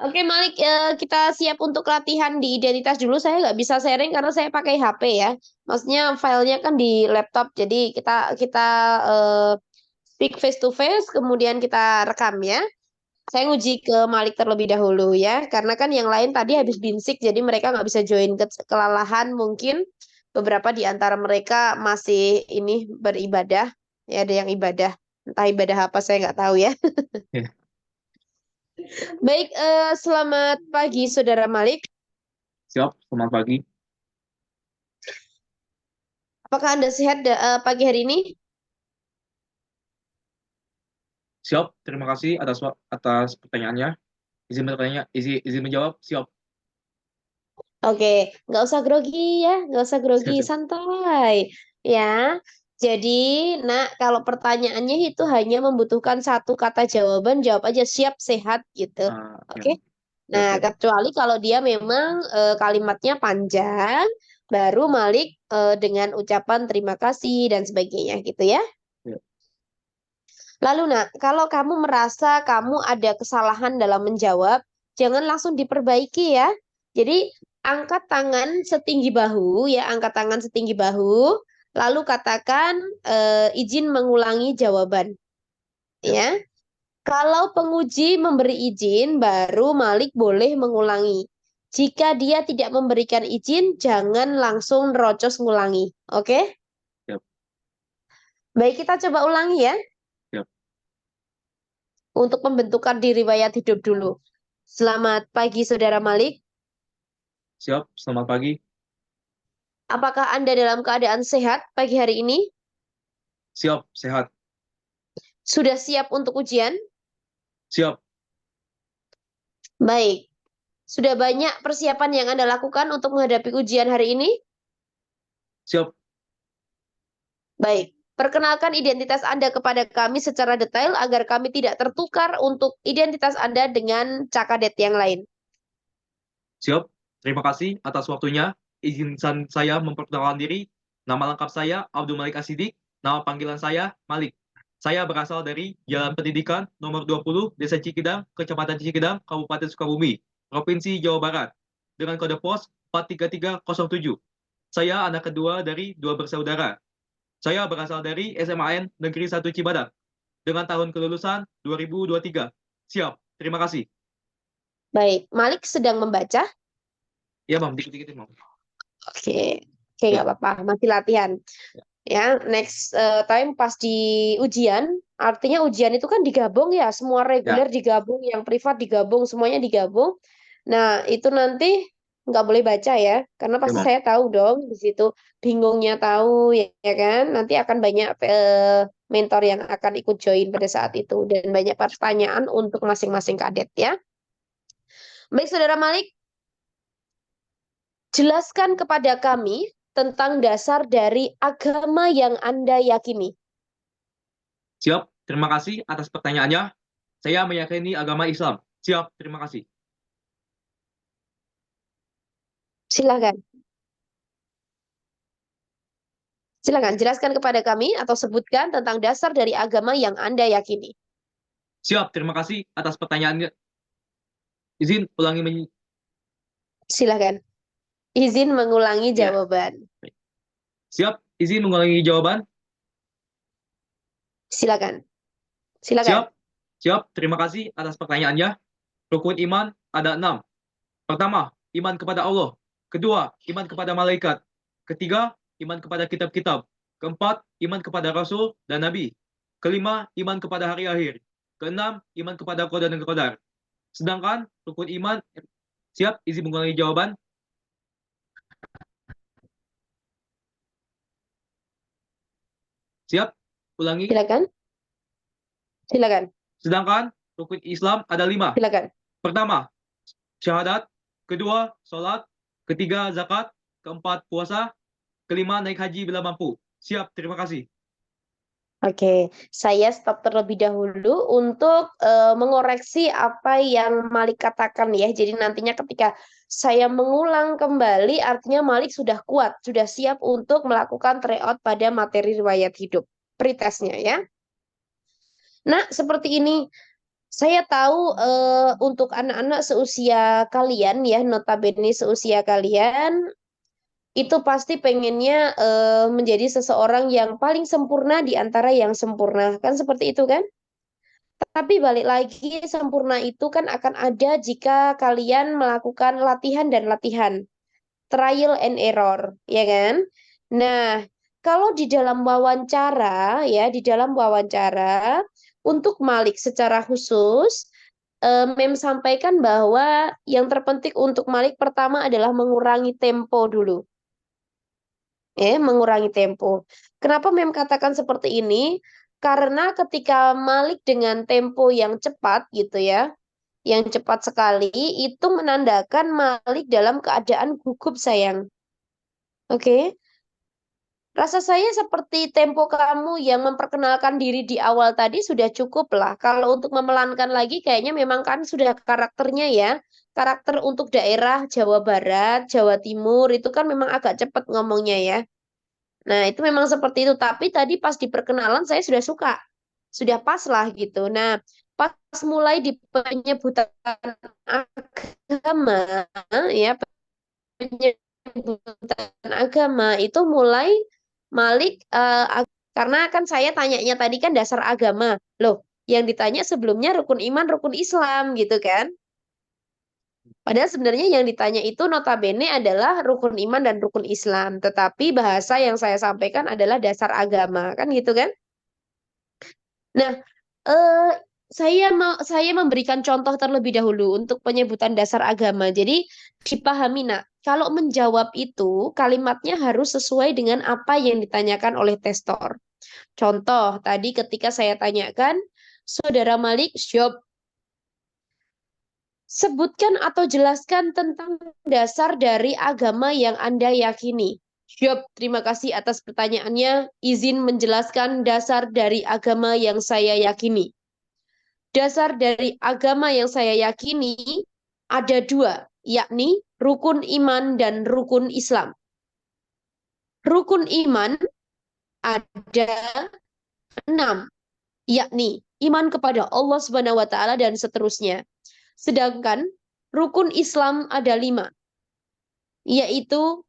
Oke, Malik, kita siap untuk latihan di identitas dulu. Saya nggak bisa sharing karena saya pakai HP ya. Maksudnya filenya kan di laptop, jadi kita kita eh, speak face to face, kemudian kita rekam ya. Saya nguji ke Malik terlebih dahulu ya, karena kan yang lain tadi habis binsik, jadi mereka nggak bisa join kelalahan mungkin. Beberapa di antara mereka masih ini beribadah, ya ada yang ibadah, entah ibadah apa saya nggak tahu ya. Ya. Baik, selamat pagi Saudara Malik. Siap, selamat pagi. Apakah Anda sehat pagi hari ini? Siap, terima kasih atas pertanyaannya. Izin bertanya, izin menjawab. Siap. Oke, nggak usah grogi ya, nggak usah grogi, Siap, siap. santai ya. Jadi, nak, kalau pertanyaannya itu hanya membutuhkan satu kata jawaban, jawab aja siap, sehat gitu. Ya, Oke. siap, Nah, siap. kecuali kalau dia memang kalimatnya panjang, baru Malik dengan ucapan terima kasih dan sebagainya gitu ya. Siap. Lalu, nak, kalau kamu merasa kamu ada kesalahan dalam menjawab, jangan langsung diperbaiki ya. Jadi, angkat tangan setinggi bahu ya, angkat tangan setinggi bahu, lalu katakan izin mengulangi jawaban Siap. ya. Kalau penguji memberi izin, baru Malik boleh mengulangi. Jika dia tidak memberikan izin, jangan langsung nerocos ngulangi. Oke? Siap. Baik, kita coba ulangi ya. Siap. Untuk pembentukan di riwayat hidup dulu. Selamat pagi, Saudara Malik. Siap, selamat pagi. Apakah Anda dalam keadaan sehat pagi hari ini? Siap, sehat. Sudah siap untuk ujian? Siap. Baik. Sudah banyak persiapan yang Anda lakukan untuk menghadapi ujian hari ini? Siap. Baik. Perkenalkan identitas Anda kepada kami secara detail agar kami tidak tertukar untuk identitas Anda dengan cakadet yang lain. Siap. Terima kasih atas waktunya. Izinkan saya memperkenalkan diri. Nama lengkap saya Abdul Malik Asidik. Nama panggilan saya Malik. Saya berasal dari Jalan Pendidikan nomor 20, Desa Cikidang, Kecamatan Cikidang, Kabupaten Sukabumi, Provinsi Jawa Barat, dengan kode pos 43307. Saya anak kedua dari dua bersaudara. Saya berasal dari SMAN Negeri 1 Cibadak, dengan tahun kelulusan 2023. Siap, terima kasih. Baik. Malik sedang membaca. Ya, Mam, dikit-dikit, Mam. Oke. Oke, nggak Ya, apa-apa. Masih latihan. ya, Ya, next time pas di ujian, artinya ujian itu kan digabung ya, semua ya, reguler digabung, yang privat digabung, semuanya digabung. Nah, itu nanti nggak boleh baca ya, karena ya, pasti Mam. saya tahu dong di situ bingungnya tahu ya, ya kan. Nanti akan banyak mentor yang akan ikut join pada saat itu dan banyak pertanyaan untuk masing-masing kadet ya. Baik, Saudara Malik, jelaskan kepada kami tentang dasar dari agama yang Anda yakini. Siap, terima kasih atas pertanyaannya. Saya meyakini agama Islam. Siap, terima kasih. Silahkan. Silakan jelaskan kepada kami atau sebutkan tentang dasar dari agama yang Anda yakini. Siap, terima kasih atas pertanyaannya. Izin ulangi Silakan. Izin mengulangi ya. jawaban. Siap, izin mengulangi jawaban. Silakan. Silakan. Siap, siap, terima kasih atas pertanyaannya. Rukun iman ada 6. Pertama, iman kepada Allah. Kedua, iman kepada malaikat. Ketiga, iman kepada kitab-kitab. Keempat, iman kepada Rasul dan Nabi. Kelima, iman kepada hari akhir. Keenam, iman kepada qada dan qadar. Sedangkan rukun iman, siap, izin mengulangi jawaban. Siap, ulangi. Silakan. Silakan. Sedangkan rukun Islam ada 5. Silakan. Pertama, syahadat. Kedua, sholat. Ketiga, zakat. Keempat, puasa. Kelima, naik haji bila mampu. Siap, terima kasih. Oke, saya stop terlebih dahulu untuk mengoreksi apa yang Malik katakan ya. Jadi nantinya ketika saya mengulang kembali, artinya Malik sudah kuat, sudah siap untuk melakukan tryout pada materi riwayat hidup. Pretestnya ya. Nah, seperti ini. Saya tahu untuk anak-anak seusia kalian ya, notabene seusia kalian, itu pasti pengennya menjadi seseorang yang paling sempurna di antara yang sempurna. Kan seperti itu kan? Tapi balik lagi, sempurna itu kan akan ada jika kalian melakukan latihan dan latihan, trial and error, ya kan? Nah, kalau di dalam wawancara, ya, di dalam wawancara, untuk Malik secara khusus, Mem sampaikan bahwa yang terpenting untuk Malik pertama adalah mengurangi tempo dulu. Mengurangi tempo. Kenapa Mem katakan seperti ini? Karena ketika Malik dengan tempo yang cepat gitu ya, yang cepat sekali, itu menandakan Malik dalam keadaan gugup sayang. Oke. Rasa saya seperti tempo kamu yang memperkenalkan diri di awal tadi sudah cukup lah. Kalau untuk memelankan lagi kayaknya memang kan sudah karakternya ya. Karakter untuk daerah Jawa Barat, Jawa Timur itu kan memang agak cepat ngomongnya ya. Nah, itu memang seperti itu. Tapi tadi pas di perkenalan saya sudah suka. Sudah pas lah gitu. Nah, pas mulai di penyebutan agama, ya, penyebutan agama itu mulai Malik, karena kan saya tanyanya tadi kan dasar agama. Loh, yang ditanya sebelumnya rukun iman, rukun Islam gitu kan. Padahal sebenarnya yang ditanya itu notabene adalah rukun iman dan rukun Islam. Tetapi bahasa yang saya sampaikan adalah dasar agama. Kan gitu kan? Nah, eh, saya memberikan contoh terlebih dahulu untuk penyebutan dasar agama. Jadi dipahami, nak, kalau menjawab itu kalimatnya harus sesuai dengan apa yang ditanyakan oleh testor. Contoh, tadi ketika saya tanyakan, Saudara Malik, Syop, sebutkan atau jelaskan tentang dasar dari agama yang Anda yakini. Syop, terima kasih atas pertanyaannya. Izin menjelaskan dasar dari agama yang saya yakini. Dasar dari agama yang saya yakini ada dua, yakni rukun iman dan rukun Islam. Rukun iman ada enam, yakni iman kepada Allah Subhanahu wa taala dan seterusnya. Sedangkan rukun Islam ada lima, yaitu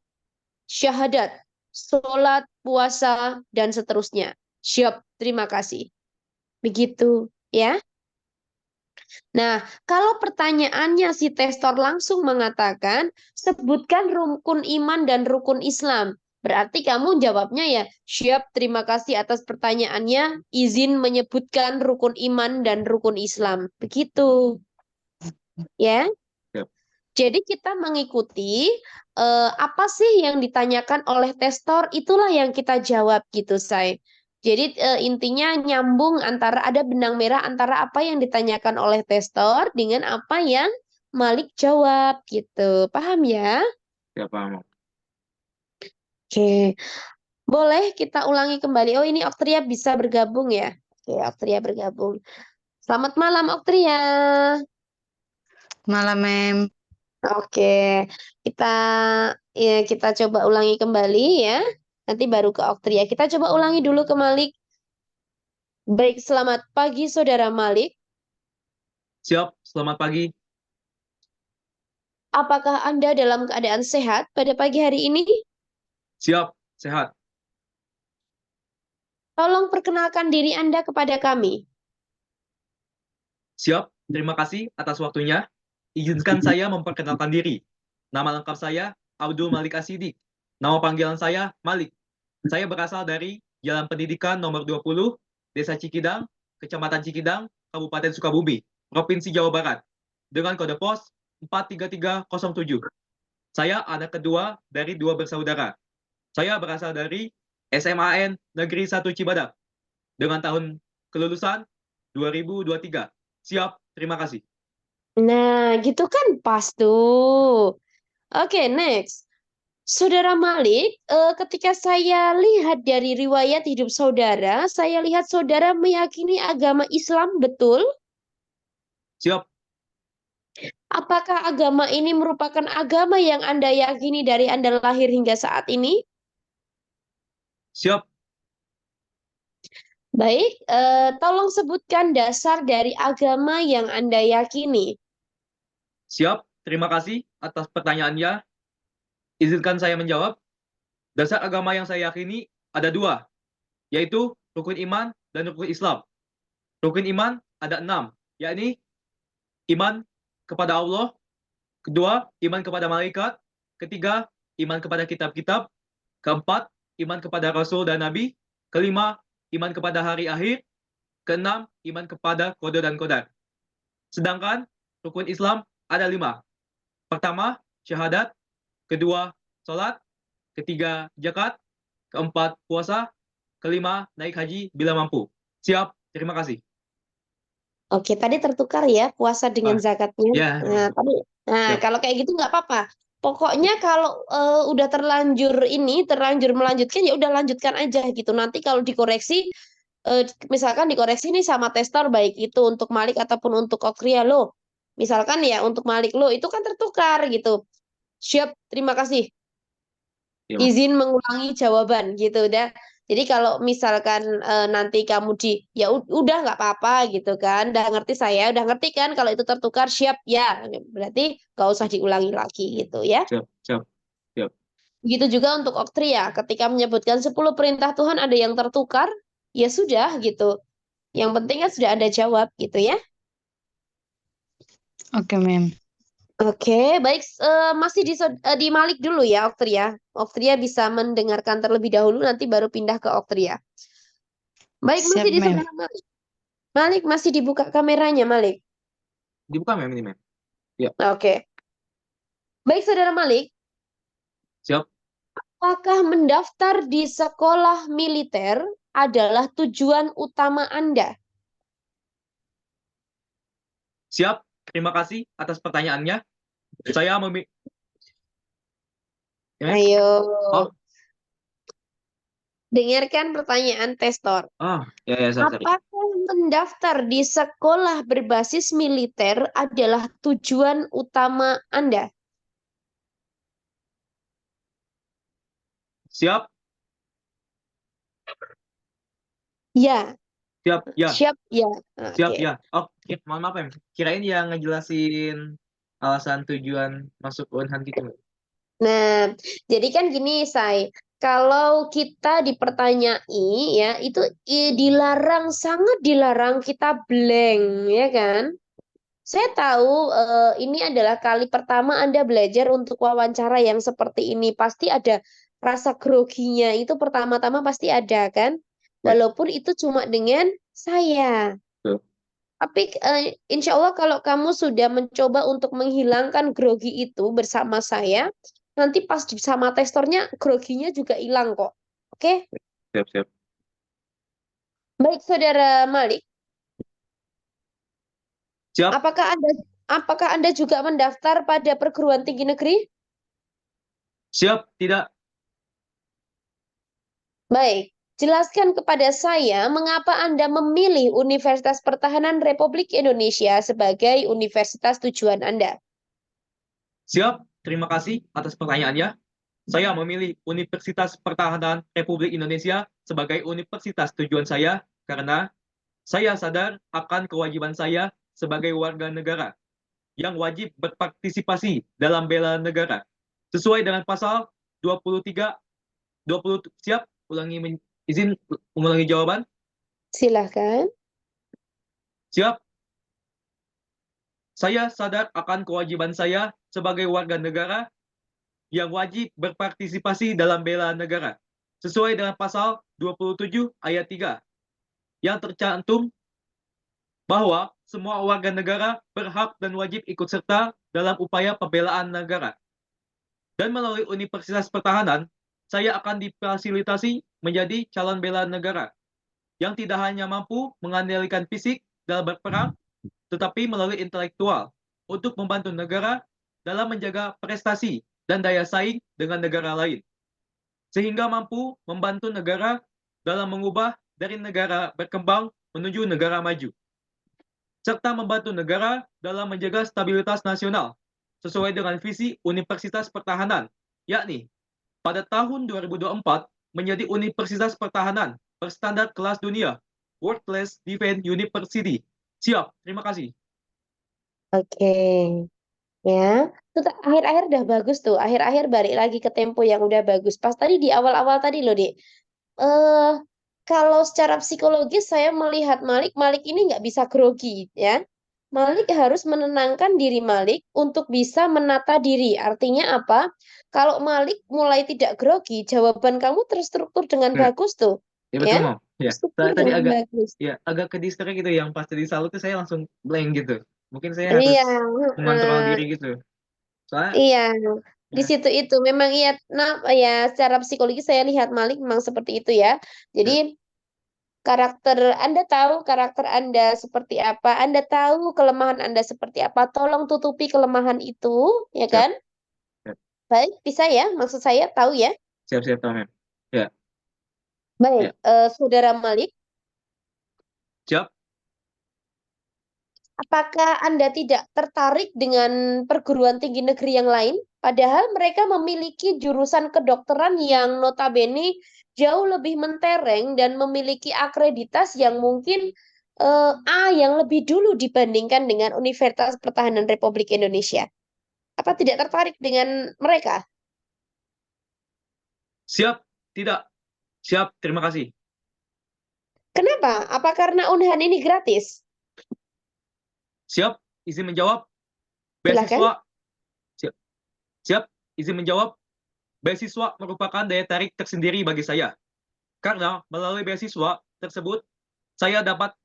syahadat, sholat, puasa, dan seterusnya. Siap, terima kasih. Begitu, ya. Nah, kalau pertanyaannya si testor langsung mengatakan, sebutkan rukun iman dan rukun Islam. Berarti kamu jawabnya ya, siap, terima kasih atas pertanyaannya, izin menyebutkan rukun iman dan rukun Islam. Begitu, ya. Siap. Jadi kita mengikuti apa sih yang ditanyakan oleh testor, itulah yang kita jawab gitu, say. Jadi intinya nyambung antara ada benang merah antara apa yang ditanyakan oleh testor dengan apa yang Malik jawab gitu. Paham ya? Siap, paham. Oke. Boleh kita ulangi kembali. Oh, ini Oktria bisa bergabung ya? Oke, Oktria bergabung. Selamat malam, Oktria. Malam, Mem. Oke, kita kita coba ulangi kembali ya. Nanti baru ke Oktria. Kita coba ulangi dulu ke Malik. Baik, selamat pagi Saudara Malik. Siap, selamat pagi. Apakah Anda dalam keadaan sehat pada pagi hari ini? Siap, sehat. Tolong perkenalkan diri Anda kepada kami. Siap, terima kasih atas waktunya. Izinkan saya memperkenalkan diri. Nama lengkap saya Abdul Malik Asidik. Nama panggilan saya Malik. Saya berasal dari Jalan Pendidikan nomor 20, Desa Cikidang, Kecamatan Cikidang, Kabupaten Sukabumi, Provinsi Jawa Barat, dengan kode pos 43307. Saya anak kedua dari dua bersaudara. Saya berasal dari SMAN Negeri 1 Cibadak, dengan tahun kelulusan 2023. Siap, terima kasih. Nah, gitu kan pas tuh. Oke, next. Saudara Malik, ketika saya lihat dari riwayat hidup saudara, saya lihat saudara meyakini agama Islam, betul? Siap, Apakah agama ini merupakan agama yang Anda yakini dari Anda lahir hingga saat ini? siap, Baik, tolong sebutkan dasar dari agama yang Anda yakini. Siap, terima kasih atas pertanyaannya. Izinkan saya menjawab. Dasar agama yang saya yakini ada dua, yaitu rukun iman dan rukun Islam. Rukun iman ada 6, yakni iman kepada Allah, kedua, iman kepada malaikat, ketiga, iman kepada kitab-kitab, keempat, iman kepada Rasul dan Nabi, kelima, iman kepada hari akhir, keenam, iman kepada kode dan kodar. Sedangkan rukun Islam ada 5. Pertama, syahadat, kedua, sholat, ketiga, zakat, keempat, puasa, kelima, naik haji bila mampu. Siap, terima kasih. Oke, tadi tertukar ya puasa dengan Ah, zakatnya. ya, Nah, siap. kalau kayak gitu nggak apa-apa. Pokoknya kalau udah terlanjur melanjutkan ya udah lanjutkan aja gitu. Nanti kalau dikoreksi, misalkan dikoreksi nih sama testor baik itu untuk Malik ataupun untuk Okria lo. Misalkan ya untuk Malik lo itu kan tertukar gitu. Siap, terima kasih. Ya, Mas. Izin mengulangi jawaban gitu dah. Jadi kalau misalkan nanti kamu ya udah nggak apa-apa gitu kan, udah ngerti saya, udah ngerti kan kalau itu tertukar siap ya, berarti nggak usah diulangi lagi gitu ya. Siap, siap, siap. Begitu juga untuk Oktria, ketika menyebutkan 10 perintah Tuhan ada yang tertukar, ya sudah gitu. Yang penting kan sudah ada jawab gitu ya. Oke, Mem. Oke, baik. Masih di Malik dulu ya, Oktria. Oktria bisa mendengarkan terlebih dahulu, nanti baru pindah ke Oktria. Baik, Siap, masih di Mem. saudara Malik. Malik, masih dibuka kameranya, Malik. Dibuka, Mem, ini, Mem. Ya, Oke. Baik, saudara Malik. siap, Apakah mendaftar di sekolah militer adalah tujuan utama Anda? siap. Terima kasih atas pertanyaannya. Saya memilih. Ya, Mem? Ayo, Oh, dengarkan pertanyaan testor. ya, ya, sorry. Apakah mendaftar di sekolah berbasis militer adalah tujuan utama Anda? Siap, Ya, siap, ya, siap, ya. siap, Oke. ya. Oh, mohon maaf, Mem. Kirain yang ngejelasin alasan tujuan masuk Unhan gitu, Mem. Nah, jadi kan gini, Say. Kalau kita dipertanyai, ya, itu dilarang, sangat dilarang kita blank, ya kan? Saya tahu ini adalah kali pertama Anda belajar untuk wawancara yang seperti ini. Pasti ada rasa groginya, itu pertama-tama pasti ada, kan? Ya, Walaupun itu cuma dengan saya. tuh. Tapi insya Allah kalau kamu sudah mencoba untuk menghilangkan grogi itu bersama saya, nanti pas sama testornya groginya juga hilang kok. Oke? Siap, siap. Baik, Saudara Malik. Siap, Apakah Anda juga mendaftar pada perguruan tinggi negeri? siap, tidak. Baik. Jelaskan kepada saya mengapa Anda memilih Universitas Pertahanan Republik Indonesia sebagai universitas tujuan Anda. Siap, terima kasih atas pertanyaannya. Saya memilih Universitas Pertahanan Republik Indonesia sebagai universitas tujuan saya karena saya sadar akan kewajiban saya sebagai warga negara yang wajib berpartisipasi dalam bela negara. Sesuai dengan pasal 23, 20, siap, izin mengulangi jawaban. Silahkan. Siap, saya sadar akan kewajiban saya sebagai warga negara yang wajib berpartisipasi dalam bela negara sesuai dengan pasal 27 ayat 3 yang tercantum bahwa semua warga negara berhak dan wajib ikut serta dalam upaya pembelaan negara. Dan melalui Universitas Pertahanan, saya akan difasilitasi menjadi calon bela negara yang tidak hanya mampu mengandalkan fisik dalam berperang, tetapi melalui intelektual untuk membantu negara dalam menjaga prestasi dan daya saing dengan negara lain, sehingga mampu membantu negara dalam mengubah dari negara berkembang menuju negara maju, serta membantu negara dalam menjaga stabilitas nasional sesuai dengan visi Universitas Pertahanan, yakni pada tahun 2024 menjadi Universitas Pertahanan berstandar kelas dunia Workplace Defense University. Siap, terima kasih. Oke. Ya, akhir-akhir udah bagus tuh. Akhir-akhir balik lagi ke tempo yang udah bagus. Pas tadi di awal-awal tadi loh, Dik. Eh, kalau secara psikologis saya melihat Malik ini nggak bisa grogi, ya. Malik harus menenangkan diri Malik untuk bisa menata diri. Artinya apa? Kalau Malik mulai tidak grogi, jawaban kamu terstruktur dengan Nah, bagus tuh, ya betul, ya. Mam. Ya, Terstruktur tadi dengan agak bagus. ke distract gitu yang pas tadi salut tuh saya langsung blank gitu. Mungkin saya harus Iya, mengontrol heeh. diri gitu. Soalnya Iya, di ya, situ itu memang iya, nah ya secara psikologi saya lihat Malik memang seperti itu ya. Jadi ya, karakter Anda tahu karakter Anda seperti apa, Anda tahu kelemahan Anda seperti apa, tolong tutupi kelemahan itu, ya siap, kan? siap, Baik, bisa ya, maksud saya tahu ya. siap, siap, Mam. Ya, Baik, ya, Saudara Malik, siap. apakah Anda tidak tertarik dengan perguruan tinggi negeri yang lain? Padahal mereka memiliki jurusan kedokteran yang notabene jauh lebih mentereng dan memiliki akreditas yang mungkin A yang lebih dulu dibandingkan dengan Universitas Pertahanan Republik Indonesia. Apa tidak tertarik dengan mereka? Siap, tidak. Siap, terima kasih. Kenapa? Apa karena Unhan ini gratis? Siap, izin menjawab. Silakan. Beasiswa, siap, siap, izin menjawab. Beasiswa merupakan daya tarik tersendiri bagi saya. Karena melalui beasiswa tersebut, saya dapat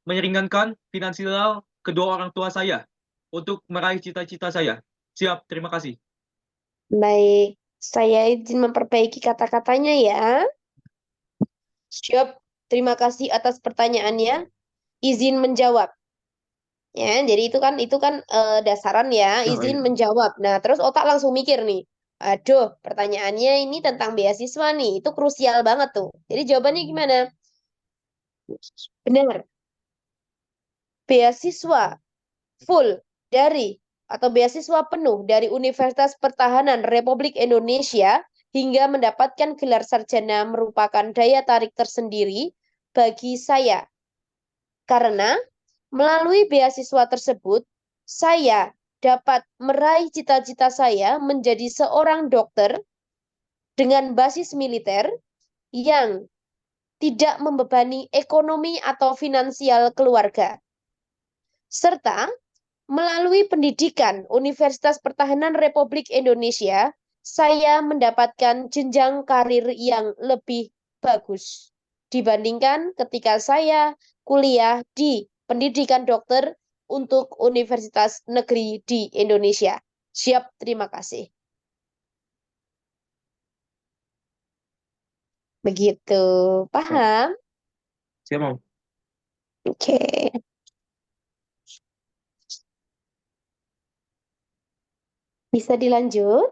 meringankan finansial kedua orang tua saya untuk meraih cita-cita saya. Siap, terima kasih. Baik, saya izin memperbaiki kata-katanya ya. Siap, terima kasih atas pertanyaannya. Izin menjawab. Ya, jadi itu kan dasaran ya, Oh, izin iya. menjawab. Nah, terus otak langsung mikir nih. Aduh, pertanyaannya ini tentang beasiswa nih. Itu krusial banget tuh. Jadi jawabannya gimana? Benar. Beasiswa full dari atau beasiswa penuh dari Universitas Pertahanan Republik Indonesia hingga mendapatkan gelar sarjana merupakan daya tarik tersendiri bagi saya. Karena melalui beasiswa tersebut, saya dapat meraih cita-cita saya menjadi seorang dokter dengan basis militer yang tidak membebani ekonomi atau finansial keluarga. Serta melalui pendidikan Universitas Pertahanan Republik Indonesia, saya mendapatkan jenjang karir yang lebih bagus dibandingkan ketika saya kuliah di pendidikan dokter untuk universitas negeri di Indonesia. Siap, terima kasih. Begitu, Siap, paham? siap, Mam. Oke, bisa dilanjut?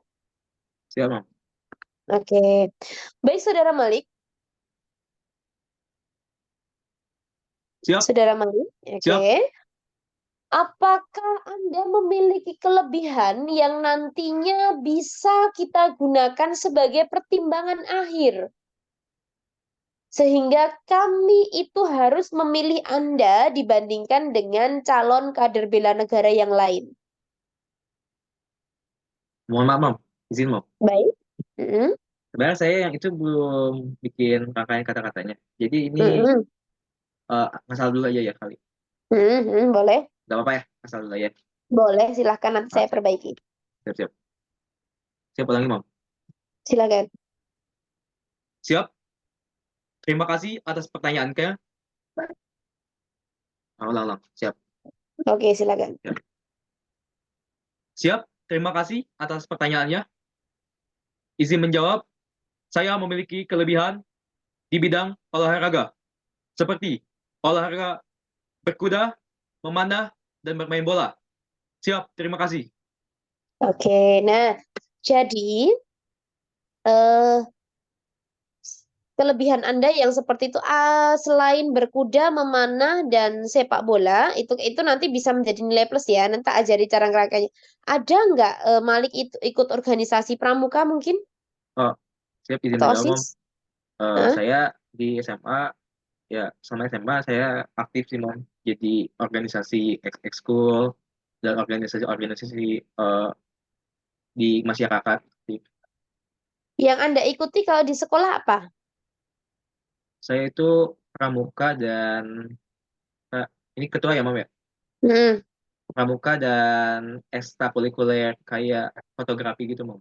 Siap, Mam. Oke, baik Saudara Malik. Siap, Saudara Malik, oke. siap. Apakah Anda memiliki kelebihan yang nantinya bisa kita gunakan sebagai pertimbangan akhir? Sehingga kami itu harus memilih Anda dibandingkan dengan calon kader bela negara yang lain. Mohon maaf, Mam. Izin, Mam. Baik. Mm-mm. Sebenarnya saya yang itu belum bikin rangkaian kata-katanya. Jadi ini Mm-mm. ngasal dulu aja ya kali. Mm-mm. Boleh. Gak apa-apa ya, ngasal dulu aja. Boleh, silahkan nanti Ah, saya siap, perbaiki. siap, siap. Siap, ulangi, Mam. Silakan. Siap. Terima kasih atas pertanyaannya. Ulang, ulang. Siap, Oke, silakan. siap. Siap. Terima kasih atas pertanyaannya. Izin menjawab, saya memiliki kelebihan di bidang olahraga, seperti olahraga berkuda, memanah, dan bermain bola. Siap, terima kasih. Oke, nah, jadi eh kelebihan Anda yang seperti itu selain berkuda, memanah dan sepak bola itu nanti bisa menjadi nilai plus ya. Nanti tak ajari cara ngerangkainya. Ada nggak Malik itu ikut organisasi pramuka mungkin Oh, siap, izin atau menjawab, Mam. OSIS? Hah? Saya di SMA Ya, sama SMA saya aktif sih, Mom. Jadi organisasi ekskul dan organisasi-organisasi eh, di masyarakat. Yang Anda ikuti kalau di sekolah apa? Saya itu pramuka dan eh, ini ketua ya, Mom ya? Hmm. Pramuka dan ekstrakurikuler kayak fotografi gitu, Mom.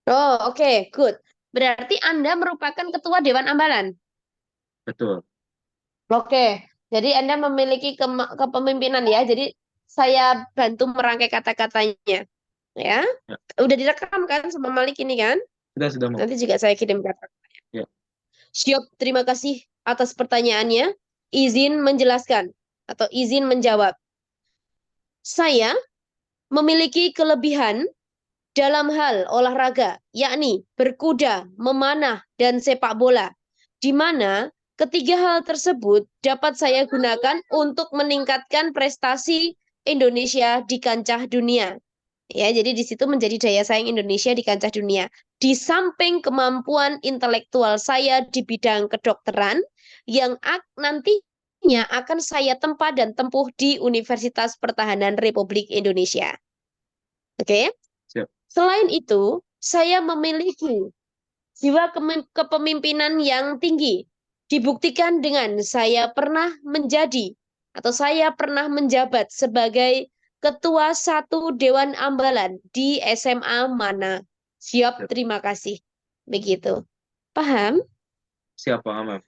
Oh, oke, good. Berarti Anda merupakan ketua Dewan Ambalan. Betul. Oke, jadi Anda memiliki kepemimpinan ya. Jadi saya bantu merangkai kata-katanya, ya. Ya. Udah direkam kan sama Malik ini kan? Sudah, Mom. Nanti juga saya kirim kata. Ya, Siap, terima kasih atas pertanyaannya. Izin menjelaskan atau izin menjawab. Saya memiliki kelebihan dalam hal olahraga, yakni berkuda, memanah, dan sepak bola, di mana ketiga hal tersebut dapat saya gunakan untuk meningkatkan prestasi Indonesia di kancah dunia. Ya, jadi di situ menjadi daya saing Indonesia di kancah dunia. Di samping kemampuan intelektual saya di bidang kedokteran yang nantinya akan saya tempa dan tempuh di Universitas Pertahanan Republik Indonesia. Oke. siap. Selain itu, saya memiliki jiwa kepemimpinan yang tinggi. Dibuktikan dengan saya pernah menjadi atau saya pernah menjabat sebagai ketua satu Dewan Ambalan di SMA mana. Siap, Siap, terima kasih. Begitu. Paham? siap paham, Mom.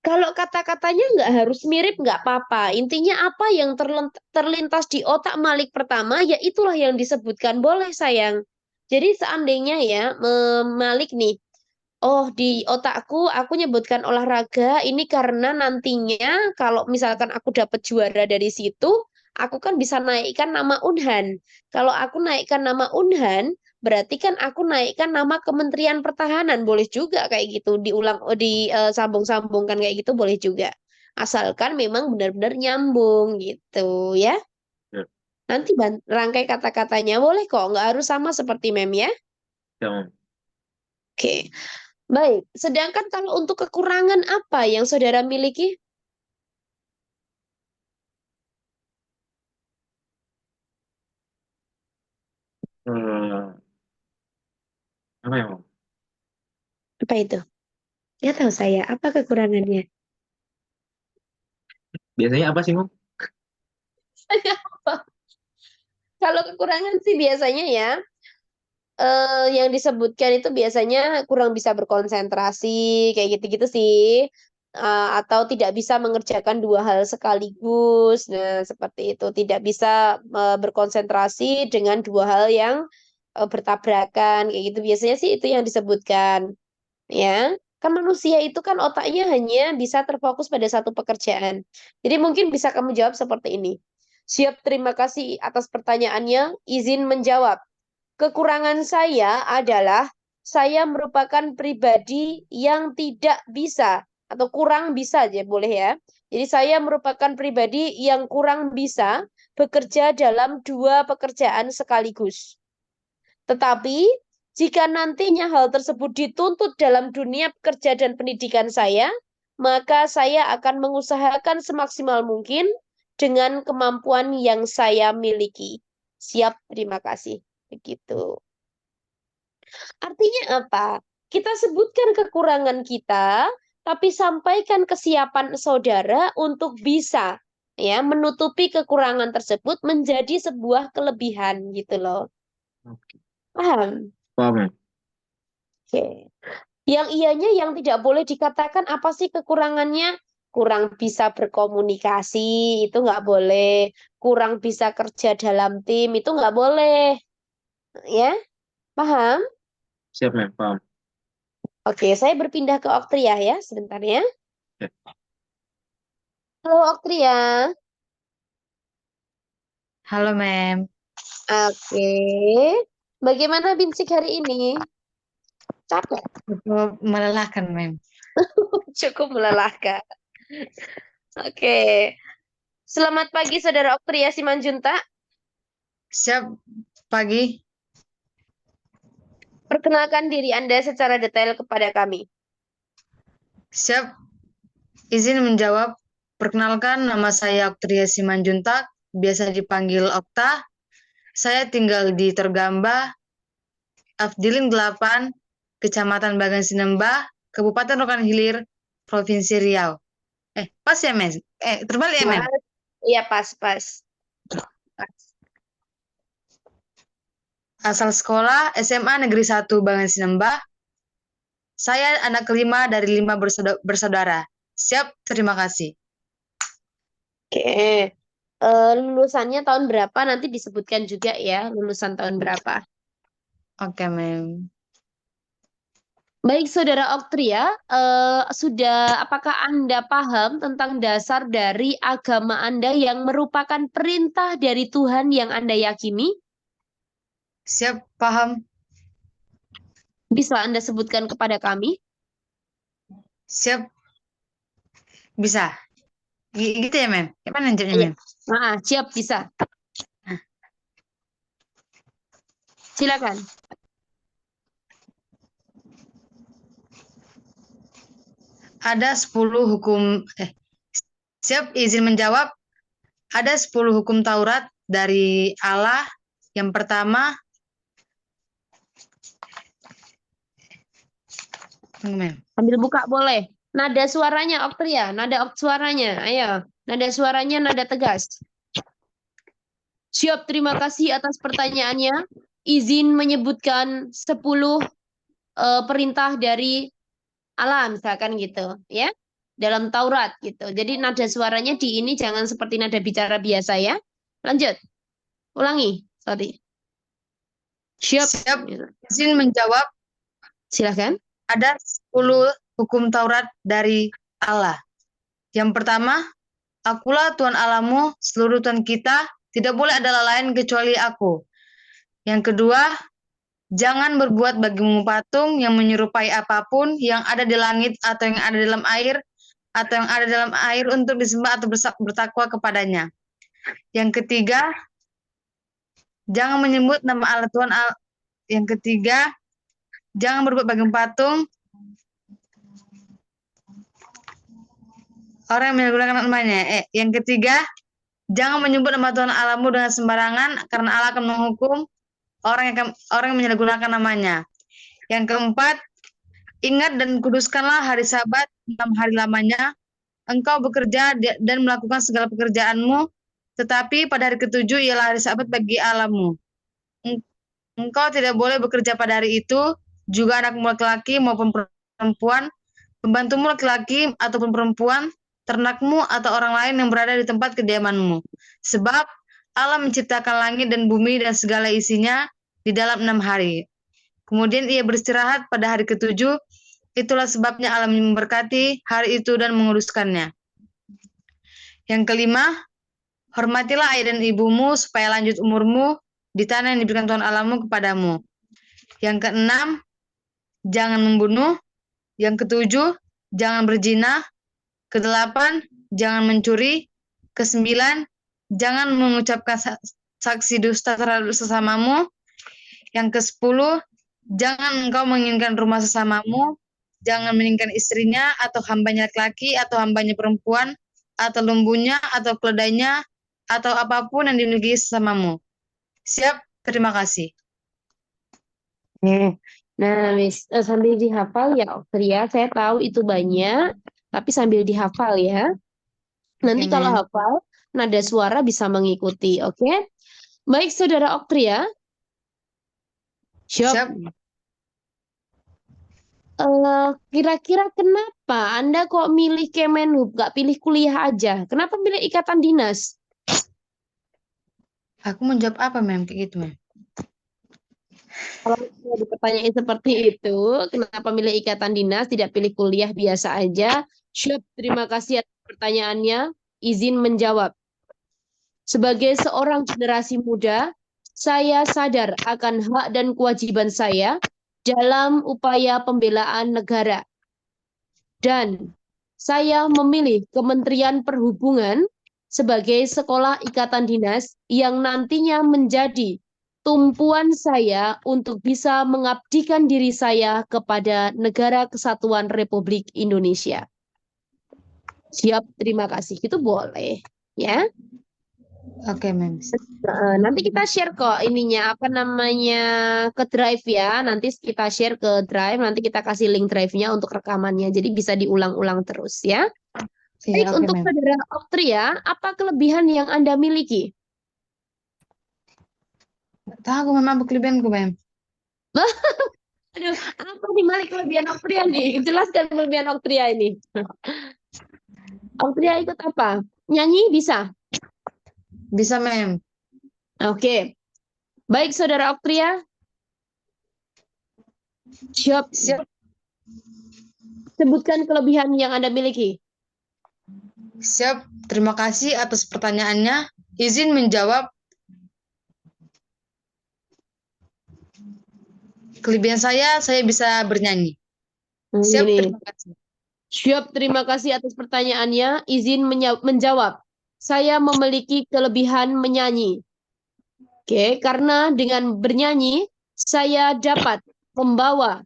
Kalau kata-katanya nggak harus mirip, nggak apa-apa. Intinya apa yang terlintas di otak Malik pertama, ya itulah yang disebutkan. Boleh, sayang. Jadi seandainya ya, Malik nih, oh, di otakku aku nyebutkan olahraga ini karena nantinya kalau misalkan aku dapat juara dari situ, aku kan bisa naikkan nama Unhan. Kalau aku naikkan nama Unhan, berarti kan aku naikkan nama Kementerian Pertahanan. Boleh juga kayak gitu, diulang, disambung-sambungkan kayak gitu boleh juga. Asalkan memang benar-benar nyambung gitu ya. Ya, Nanti rangkai kata-katanya boleh kok, nggak harus sama seperti mem ya. siap, Mom. Oke. Baik, sedangkan kalau untuk kekurangan apa yang saudara miliki? Eh, apa ya, Mom? Apa itu? Ya tahu saya, apa kekurangannya? Biasanya apa sih, Mom? Kalau kekurangan sih biasanya ya, yang disebutkan itu biasanya kurang bisa berkonsentrasi, kayak gitu-gitu sih. Atau tidak bisa mengerjakan dua hal sekaligus. Nah, seperti itu. Tidak bisa berkonsentrasi dengan dua hal yang bertabrakan, kayak gitu. Biasanya sih itu yang disebutkan. Ya, kan manusia itu kan otaknya hanya bisa terfokus pada satu pekerjaan. Jadi mungkin bisa kamu jawab seperti ini. Siap, terima kasih atas pertanyaannya. Izin menjawab. Kekurangan saya adalah saya merupakan pribadi yang tidak bisa atau kurang bisa aja boleh ya. Jadi saya merupakan pribadi yang kurang bisa bekerja dalam dua pekerjaan sekaligus. Tetapi, jika nantinya hal tersebut dituntut dalam dunia pekerja dan pendidikan saya, maka saya akan mengusahakan semaksimal mungkin dengan kemampuan yang saya miliki. Siap, terima kasih. Begitu. Artinya apa? Kita sebutkan kekurangan kita, tapi sampaikan kesiapan saudara untuk bisa ya menutupi kekurangan tersebut menjadi sebuah kelebihan gitu loh. Oke. Paham? Paham, Mom. Oke. Yang ianya yang tidak boleh dikatakan apa sih kekurangannya? Kurang bisa berkomunikasi, itu nggak boleh. Kurang bisa kerja dalam tim, itu nggak boleh. Ya, paham? Siap, Mom. Paham. Oke, saya berpindah ke Oktria ya, sebentar ya. Ya. Halo Oktria. Halo, Mem. Oke. Bagaimana Binsik hari ini? Capek? Cukup melelahkan, Mem. Cukup melelahkan. Oke. Selamat pagi Saudara Oktria Simanjuntak. Siap pagi. Perkenalkan diri Anda secara detail kepada kami. Siap. Izin menjawab. Perkenalkan, nama saya Oktria Simanjuntak, biasa dipanggil Okta. Saya tinggal di Tergamba, Afdilin 8, Kecamatan Bagan Sinembah, Kabupaten Rokan Hilir, Provinsi Riau. Pas ya, Mem? Terbalik ya, Mem? Pas. Iya, pas. Asal sekolah SMA Negeri 1 Bagan Sinembah. Saya anak kelima dari 5 bersaudara. Siap, terima kasih. Oke. Lulusannya tahun berapa? Nanti disebutkan juga ya, lulusan tahun berapa. Oke, Mem. Baik, Saudara Oktria, apakah Anda paham tentang dasar dari agama Anda yang merupakan perintah dari Tuhan yang Anda yakini? Siap, paham. Bisa Anda sebutkan kepada kami? Siap, bisa. Gitu ya, Mem? Gimana jawabnya, Iya. Mem? Siap, bisa. Silakan. Ada 10 hukum, siap, izin menjawab. Ada 10 hukum Taurat dari Allah. Yang pertama, Mem. Sambil buka boleh. Nada suaranya, Oktria. Suaranya. Ayo. Nada suaranya, nada tegas. Siap, terima kasih atas pertanyaannya. Izin menyebutkan 10 perintah dari Allah, misalkan gitu. Ya. Dalam Taurat gitu. Jadi nada suaranya di ini jangan seperti nada bicara biasa ya. Lanjut. Ulangi. Sorry. Siap. Siap, izin menjawab. Silahkan. Ada 10 hukum Taurat dari Allah. Yang pertama, akulah Tuhan Allahmu, seluruh Tuhan kita, tidak boleh ada Allah lain kecuali aku. Yang kedua, jangan berbuat bagimu patung yang menyerupai apapun yang ada di langit atau yang ada dalam air atau yang ada dalam air untuk disembah atau bertakwa kepadanya. Yang ketiga, jangan menyebut nama Allah Tuhan. Yang ketiga, jangan berbuat bagimu patung orang yang menyalahgunakan namanya. Yang ketiga, jangan menyebut nama Tuhan Allahmu dengan sembarangan, karena Allah akan menghukum orang yang menyalahgunakan namanya. Yang keempat, ingat dan kuduskanlah hari Sabat 6 hari lamanya. Engkau bekerja dan melakukan segala pekerjaanmu, tetapi pada hari ketujuh ialah hari Sabat bagi Allahmu. Engkau tidak boleh bekerja pada hari itu, juga anakmu laki-laki maupun perempuan, pembantumu laki-laki ataupun perempuan, ternakmu atau orang lain yang berada di tempat kediamanmu. Sebab Allah menciptakan langit dan bumi dan segala isinya di dalam 6 hari. Kemudian ia beristirahat pada hari ketujuh. Itulah sebabnya Allah memberkati hari itu dan menguduskannya. Yang kelima, hormatilah ayah dan ibumu supaya lanjut umurmu di tanah yang diberikan Tuhan Allahmu kepadamu. Yang keenam, jangan membunuh. Yang ketujuh, jangan berzina. Kedelapan, jangan mencuri. Kesembilan, jangan mengucapkan saksi dusta terhadap sesamamu. Yang kesepuluh, jangan engkau menginginkan rumah sesamamu. Jangan menginginkan istrinya atau hambanya laki-laki atau hambanya perempuan atau lembunya atau keledainya atau apapun yang dimiliki sesamamu. Siap, terima kasih. Nah, sambil dihafal ya, Oktria. Saya tahu itu banyak, tapi sambil dihafal ya. Nanti Oke, kalau Mem. hafal, nada suara bisa mengikuti, oke? Baik, Saudara Oktria. Siap. Kira-kira kenapa Anda kok milih Kemenhub, nggak pilih kuliah aja? Kenapa milih ikatan dinas? Aku menjawab apa, Mem? Kayak gitu, Mem. Kalau saya dipertanyain seperti itu, kenapa milih ikatan dinas, tidak pilih kuliah biasa aja? Syuk, terima kasih atas pertanyaannya. Izin menjawab. Sebagai seorang generasi muda, saya sadar akan hak dan kewajiban saya dalam upaya pembelaan negara. Dan saya memilih Kementerian Perhubungan sebagai sekolah ikatan dinas yang nantinya menjadi tumpuan saya untuk bisa mengabdikan diri saya kepada Negara Kesatuan Republik Indonesia. Siap, terima kasih. Itu boleh. Ya. Oke, Mem. Nanti kita share kok ininya apa namanya ke Drive ya. Nanti kita share ke Drive. Nanti kita kasih link Drive-nya untuk rekamannya. Jadi bisa diulang-ulang terus ya. Iya, Baik, oke, untuk Mem. saudara Oktria, apa kelebihan yang Anda miliki? Tahu memang apa kelebihanku, Mem. Aduh, apa nih Malik kelebihan Oktria nih? Jelaskan kelebihan Oktria ini. Oktria ikut apa? Nyanyi bisa? Bisa, Mem. Oke. Baik, saudara Oktria. Siap. Siap. Sebutkan kelebihan yang Anda miliki. Siap. Terima kasih atas pertanyaannya. Izin menjawab. Kelebihan saya bisa bernyanyi. Siap, Ini. terima kasih. Siap, terima kasih atas pertanyaannya. Izin menjawab. Saya memiliki kelebihan menyanyi. Oke, karena dengan bernyanyi, saya dapat membawa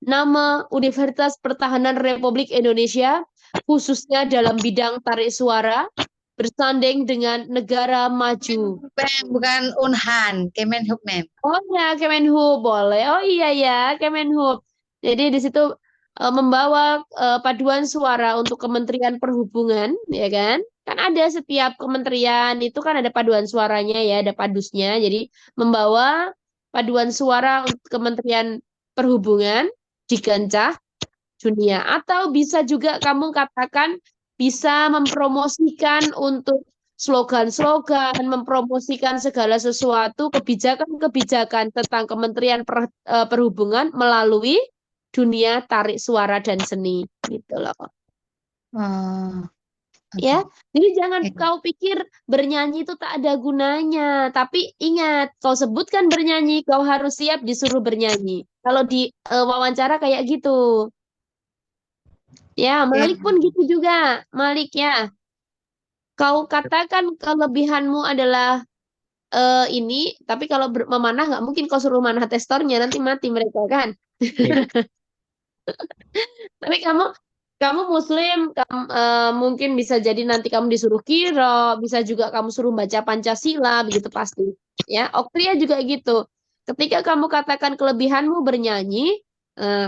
nama Universitas Pertahanan Republik Indonesia, khususnya dalam bidang tarik suara, bersanding dengan negara maju. Mem, bukan Unhan, Kemenhub, Mem. Oh ya, Kemenhub boleh. Oh iya ya, Kemenhub. Jadi di situ membawa paduan suara untuk Kementerian Perhubungan, ya kan? Kan ada setiap kementerian itu kan ada paduan suaranya ya, ada padusnya. Jadi membawa paduan suara untuk Kementerian Perhubungan di kancah dunia. Atau bisa juga kamu katakan bisa mempromosikan untuk slogan-slogan, mempromosikan segala sesuatu, kebijakan-kebijakan tentang Kementerian Perhubungan melalui dunia tarik suara dan seni, gitu loh. Oh, Ya, jadi jangan oke. kau pikir bernyanyi itu tak ada gunanya. Tapi ingat, kau sebutkan bernyanyi, kau harus siap disuruh bernyanyi. Kalau di wawancara kayak gitu. Ya, Malik pun gitu juga. Malik ya. Kau katakan kelebihanmu adalah ini, tapi kalau memanah nggak mungkin kau suruh manah testornya, nanti mati mereka kan. Tapi kamu Muslim, mungkin bisa jadi nanti kamu disuruh kiro, bisa juga kamu suruh baca Pancasila, begitu pasti. Ya, Oktria juga gitu. Ketika kamu katakan kelebihanmu bernyanyi,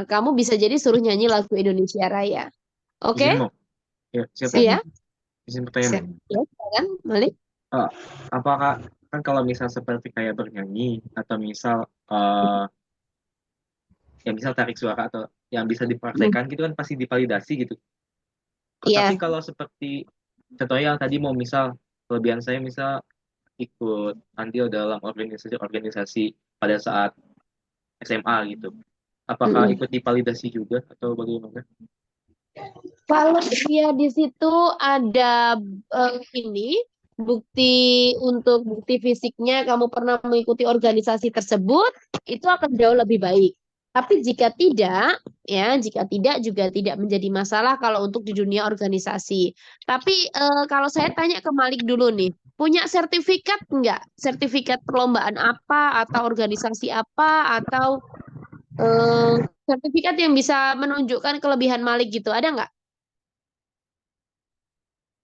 kamu bisa jadi suruh nyanyi lagu Indonesia Raya. Izin Oke? mau. Ya, siap. Siap, Iya, Mem. Izin bertanya, Siap. Mem. ya, kan, Malik? Eh, apakah kan kalau misal seperti kayak bernyanyi atau misal yang misal tarik suara atau yang bisa dipraktekkan gitu kan pasti divalidasi gitu. Tapi Iya. kalau seperti contohnya yang tadi mau misal kelebihan saya misal ikut andil dalam organisasi-organisasi pada saat SMA gitu. Apakah Mm-mm. ikut divalidasi juga atau bagaimana? Kalau dia di situ ada ini bukti fisiknya kamu pernah mengikuti organisasi tersebut, itu akan jauh lebih baik. Tapi jika tidak, ya jika tidak juga tidak menjadi masalah kalau untuk di dunia organisasi. Tapi kalau saya tanya ke Malik dulu nih, punya sertifikat enggak? Sertifikat perlombaan apa atau organisasi apa atau eh, sertifikat yang bisa menunjukkan kelebihan Malik gitu, ada nggak?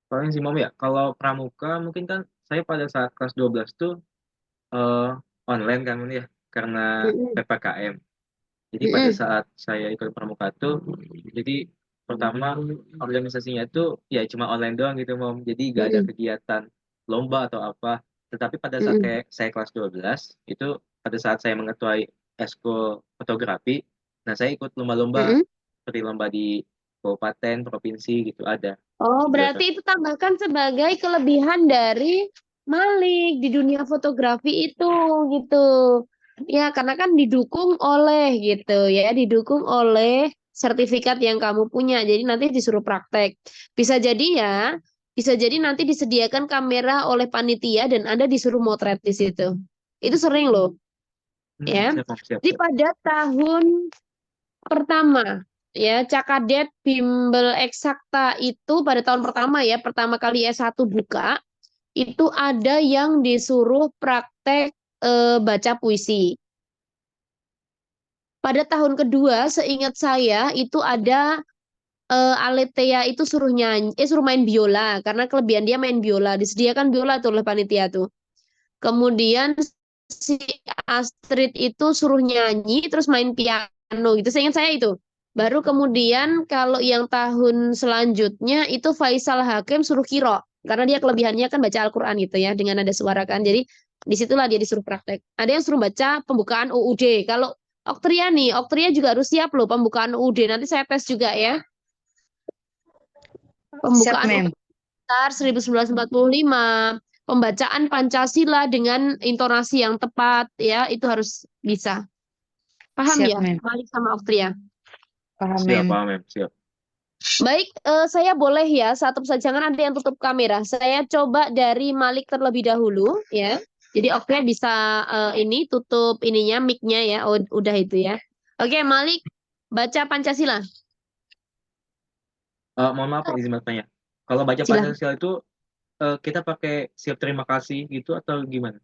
Paling sih Mom ya, kalau pramuka mungkin kan saya pada saat kelas 12 tuh eh, online kan Mom, ya, karena Mm-mm. PPKM. Jadi pada Mm-mm. saat saya ikut pramuka tuh, jadi pertama organisasinya tuh ya cuma online doang gitu Mom. Jadi gak ada Mm-mm. kegiatan lomba atau apa. Tetapi pada saat Mm-mm. kayak saya kelas 12 itu pada saat saya mengetuai eskul fotografi, nah saya ikut lomba-lomba Mm-mm. seperti lomba di kabupaten, provinsi gitu ada Oh, beberapa. berarti itu tambahkan sebagai kelebihan dari Malik di dunia fotografi itu gitu. Ya, karena kan didukung oleh gitu ya, didukung oleh sertifikat yang kamu punya. Jadi nanti disuruh praktek. Bisa jadi ya, bisa jadi nanti disediakan kamera oleh panitia dan Anda disuruh motret di situ. Itu sering loh, ya. Siap Mom, siap Jadi siap. pada tahun pertama, ya, Cakadet Bimbel Eksakta itu pada tahun pertama ya, pertama kali S1 buka, itu ada yang disuruh praktek baca puisi. Pada tahun kedua, seingat saya, itu ada Aletheia itu suruh nyanyi, suruh main biola karena kelebihan dia main biola. Disediakan biola tuh oleh panitia tuh. Kemudian si Astrid itu suruh nyanyi terus main piano gitu. Seingat saya itu. Baru kemudian kalau yang tahun selanjutnya itu Faisal Hakim suruh kiro karena dia kelebihannya kan baca Al-Qur'an gitu ya dengan ada suara kan. Jadi disitulah dia disuruh praktek. Ada yang suruh baca pembukaan UUD. Kalau Oktria nih, Oktria juga harus siap loh pembukaan UUD. Nanti saya tes juga ya. Siap, Pembukaan Mem. Undang-Undang 1945, pembacaan Pancasila dengan intonasi yang tepat ya, itu harus bisa. Paham Siap, ya, Mem. Malik sama Oktria? Paham, Siap, Mem. paham, Mem. Siap. Baik, saya boleh ya, satu saja jangan ada yang tutup kamera. Saya coba dari Malik terlebih dahulu ya. Jadi Oktria bisa ini tutup ininya, mic-nya ya. Oh, udah itu ya. Oke, Malik baca Pancasila. Mohon maaf, Pak, izin bertanya. Kalau baca Silahkan. Pancasila itu kita pakai siap terima kasih gitu atau gimana?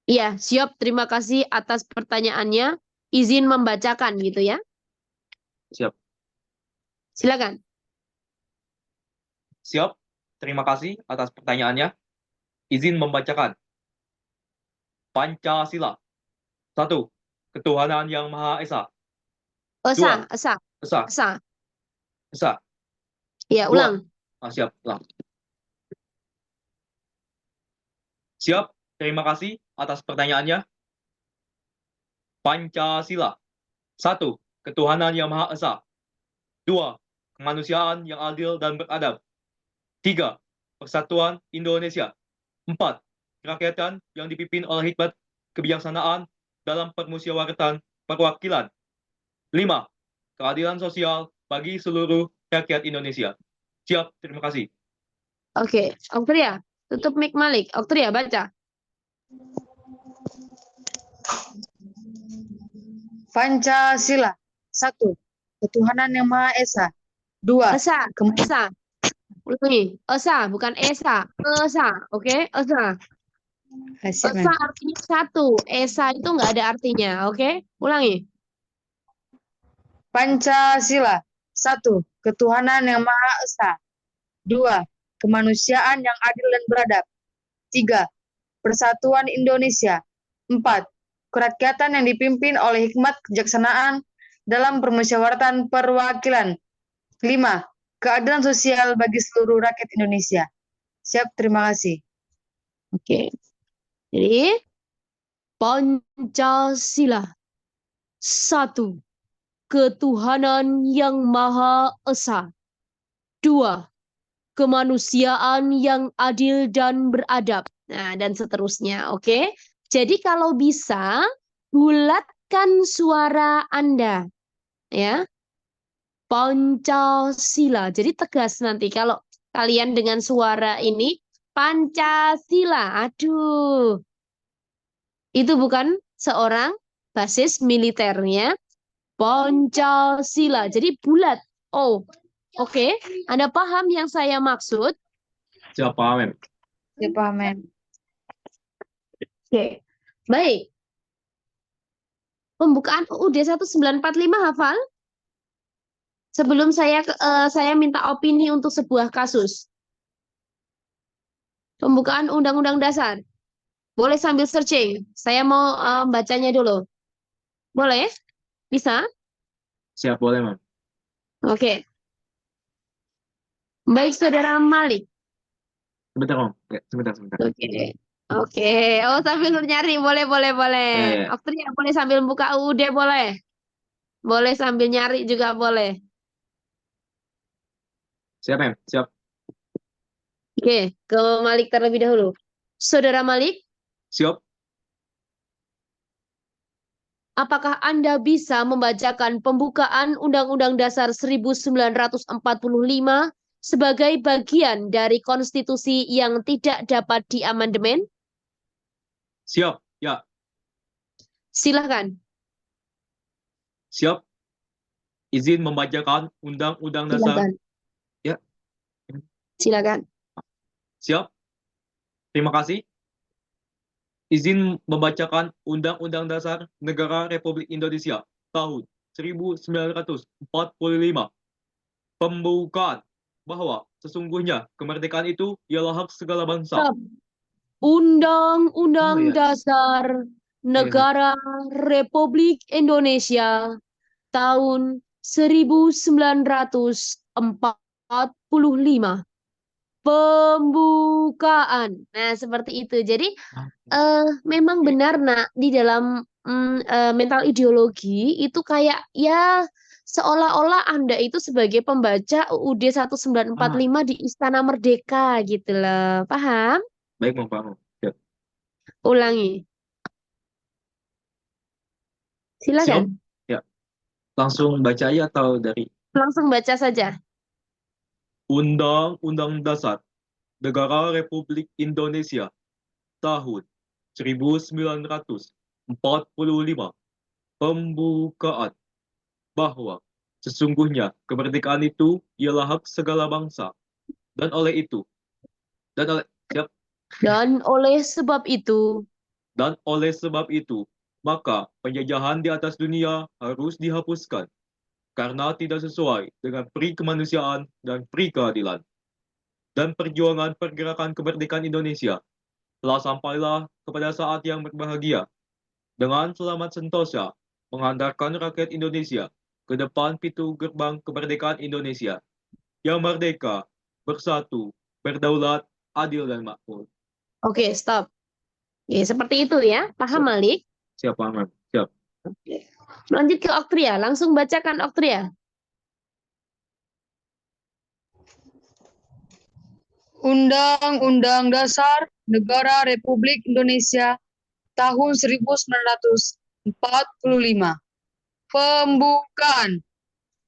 Iya, siap. Terima kasih atas pertanyaannya. Izin membacakan gitu ya. Siap. Silakan. Siap. Terima kasih atas pertanyaannya. Izin membacakan. Pancasila. 1. Ketuhanan yang Maha Esa. Esa, 2. esa, Esa. esa. Esa. Ya, 2. ulang. Siap. Ulang. Siap. Terima kasih atas pertanyaannya. Pancasila. 1. Ketuhanan yang Maha Esa. 2. Kemanusiaan yang adil dan beradab. 3. Persatuan Indonesia. 4. Kerakyatan yang dipimpin oleh hikmat kebijaksanaan dalam permusyawaratan perwakilan. 5. Keadilan sosial bagi seluruh rakyat Indonesia. Siap, terima kasih. Oke, Oktria, tutup mic Malik. Oktria, baca. Pancasila. 1. Ketuhanan yang Maha Esa. 2. Esa, esa. Ulangi. Esa, bukan esa. Esa, oke? Esa. Siap, Esa Mem. artinya satu. Esa itu nggak ada artinya, oke? Ulangi. Pancasila. 1. Ketuhanan yang Maha Esa. 2. Kemanusiaan yang adil dan beradab. 3. Persatuan Indonesia. 4. Kerakyatan yang dipimpin oleh hikmat kebijaksanaan dalam permusyawaratan perwakilan. 5. Keadilan sosial bagi seluruh rakyat Indonesia. Siap, terima kasih. Oke. Jadi, Pancasila. 1. Ketuhanan yang Maha Esa. 2. Kemanusiaan yang adil dan beradab. Nah, dan seterusnya, oke? Jadi kalau bisa, bulatkan suara Anda. Ya. Pancasila. Jadi tegas nanti kalau kalian dengan suara ini, Pancasila. Aduh. Itu bukan seorang basis militernya. Pancasila. Jadi bulat. Oh, oke. Anda paham yang saya maksud? Siap, paham, Mem. Siap, paham, Mem. Oke. Baik. Pembukaan UUD 1945 hafal? Sebelum saya minta opini untuk sebuah kasus. Pembukaan Undang-Undang Dasar. Boleh sambil searching. Saya mau bacanya dulu. Boleh? Bisa? Siap, boleh, Mem. Oke. Baik, Saudara Malik. Sebentar, Om. Ya, sebentar. Oke. Oke. Oh, sambil nyari. Boleh. Ya. Oktria, boleh sambil buka UUD, boleh. Boleh sambil nyari juga boleh. Siap, Mem. Siap. Oke, ke Malik terlebih dahulu. Saudara Malik, Siap. apakah Anda bisa membacakan pembukaan Undang-Undang Dasar 1945 sebagai bagian dari konstitusi yang tidak dapat diamandemen? Siap. Ya. Silahkan. Siap. Izin membacakan Undang-Undang Dasar. Silakan. Ya. Silakan. Siap. Terima kasih. Izin membacakan Undang-Undang Dasar Negara Republik Indonesia tahun 1945. Pembukaan bahwa sesungguhnya kemerdekaan itu ialah hak segala bangsa. Stop. Undang-Undang Oh ya, Dasar iya. Negara Republik Indonesia tahun 1945. Pembukaan. Nah, seperti itu. Jadi, memang benar, Nak, di dalam mental ideologi itu kayak ya seolah-olah Anda itu sebagai pembaca UUD Ah, 1945 di Istana Merdeka gitu loh. Paham? baik, Bang Paham. Siap. Ulangi. Siap? Silakan. Ya. Langsung baca aja atau dari Langsung baca saja. Undang-Undang Dasar Negara Republik Indonesia tahun 1945. Pembukaan bahwa sesungguhnya kemerdekaan itu ialah hak segala bangsa dan oleh itu dan oleh siap Dan oleh sebab itu, dan oleh sebab itu maka penjajahan di atas dunia harus dihapuskan karena tidak sesuai dengan pri kemanusiaan dan pri keadilan dan perjuangan pergerakan kemerdekaan Indonesia telah sampailah kepada saat yang berbahagia dengan selamat sentosa menghantarkan rakyat Indonesia ke depan pintu gerbang kemerdekaan Indonesia yang merdeka, bersatu, berdaulat, adil dan makmur. oke, stop. Oke, seperti itu ya. Paham, Siap, Malik? siap, Ahmad. Siap. Oke. Lanjut ke Oktria. Langsung bacakan Oktria. Undang-Undang Dasar Negara Republik Indonesia tahun 1945. Pembukaan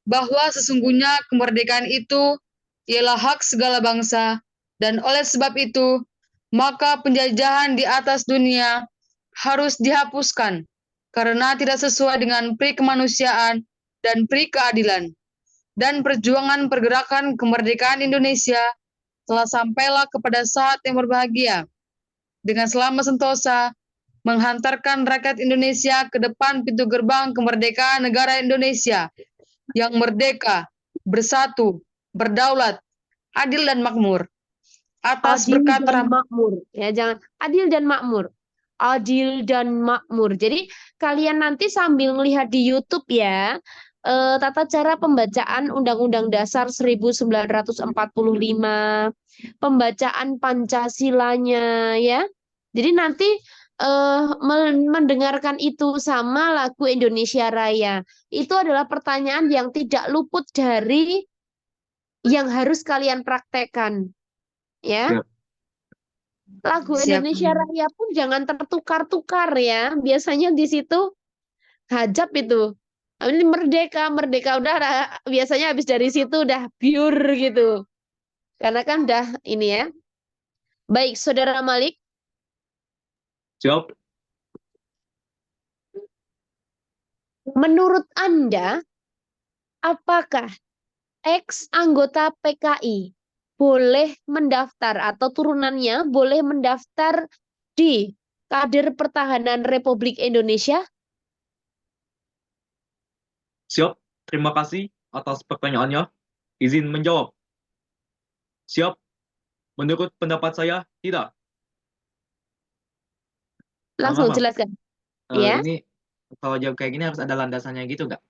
bahwa sesungguhnya kemerdekaan itu ialah hak segala bangsa dan oleh sebab itu maka penjajahan di atas dunia harus dihapuskan karena tidak sesuai dengan pri kemanusiaan dan pri keadilan dan perjuangan pergerakan kemerdekaan Indonesia telah sampailah kepada saat yang berbahagia dengan selamat sentosa menghantarkan rakyat Indonesia ke depan pintu gerbang kemerdekaan negara Indonesia yang merdeka, bersatu, berdaulat, adil dan makmur. Atas Adil berkat dan makmur. Ya, jangan adil dan makmur. Adil dan makmur. Jadi kalian nanti sambil melihat di YouTube ya, tata cara pembacaan Undang-Undang Dasar 1945, pembacaan Pancasilanya ya. Jadi nanti mendengarkan itu sama lagu Indonesia Raya. Itu adalah pertanyaan yang tidak luput dari yang harus kalian praktekkan ya. Siap. Lagu siap. Indonesia Raya pun jangan tertukar-tukar ya. Biasanya di situ hajab itu. Ini merdeka, merdeka udah biasanya habis dari situ udah pure gitu. Karena kan udah ini ya. Baik, Saudara Malik, Siap. menurut Anda apakah ex anggota PKI boleh mendaftar atau turunannya boleh mendaftar di kader pertahanan Republik Indonesia? Siap. Terima kasih atas pertanyaannya. Izin menjawab. Siap. Menurut pendapat saya, tidak. Langsung Bang, jelaskan. Ya, ini kalau jawab kayak gini harus ada landasannya gitu nggak?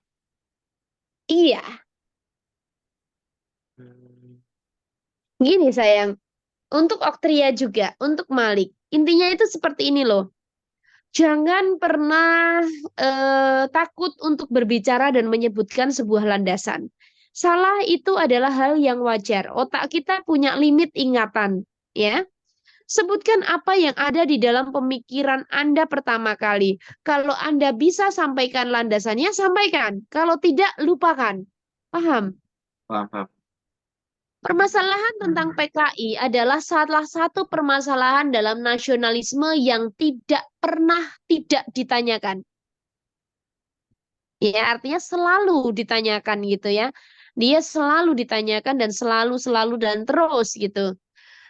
iya. Hmm, Gini sayang, untuk Oktria juga, untuk Malik. Intinya itu seperti ini loh. Jangan pernah takut untuk berbicara dan menyebutkan sebuah landasan. Salah itu adalah hal yang wajar. Otak kita punya limit ingatan, ya. Sebutkan apa yang ada di dalam pemikiran Anda pertama kali. Kalau Anda bisa sampaikan landasannya, sampaikan. Kalau tidak, lupakan. Paham? paham, paham. Permasalahan tentang PKI adalah salah satu permasalahan dalam nasionalisme yang tidak pernah tidak ditanyakan. Ya, artinya selalu ditanyakan gitu ya. Dia selalu ditanyakan dan selalu dan terus gitu.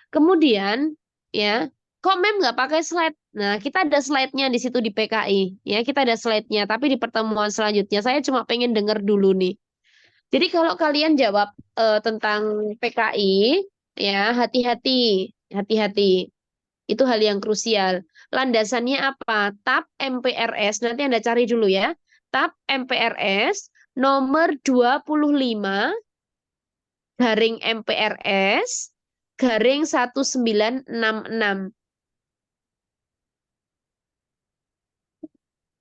Kemudian ya, kok Mem nggak pakai slide? Nah, kita ada slide-nya di situ di PKI. Ya, kita ada slide-nya. Tapi di pertemuan selanjutnya saya cuma pengen dengar dulu nih. Jadi kalau kalian jawab tentang PKI, ya hati-hati, hati-hati. Itu hal yang krusial. Landasannya apa? TAP MPRS, nanti Anda cari dulu ya. TAP MPRS nomor 25 garing MPRS garing 1966.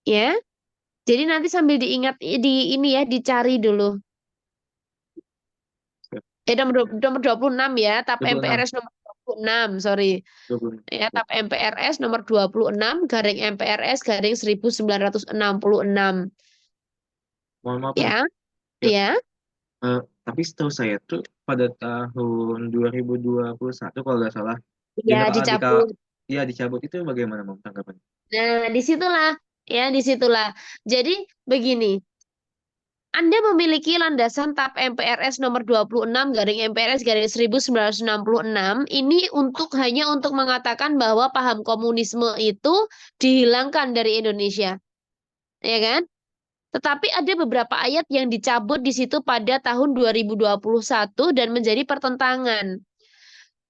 Ya. Jadi nanti sambil diingat di ini ya, dicari dulu. Nomor 26 ya, TAP 26, MPRS nomor 26, sorry. 26. Ya, TAP MPRS nomor 26 garing MPRS garing 1966. Mohon maaf nih. Ya, Ya, ya. tapi setahu saya tuh pada tahun 2021 kalau nggak salah, Ya, Jenderal Andika dicabut. ya dicabut itu bagaimana Mam tanggapannya? Nah, disitulah. Ya, disitulah. Jadi, begini. Anda memiliki landasan TAP MPRS nomor 26 garing MPRS garing 1966 ini hanya untuk mengatakan bahwa paham komunisme itu dihilangkan dari Indonesia. Ya kan? Tetapi ada beberapa ayat yang dicabut di situ pada tahun 2021 dan menjadi pertentangan.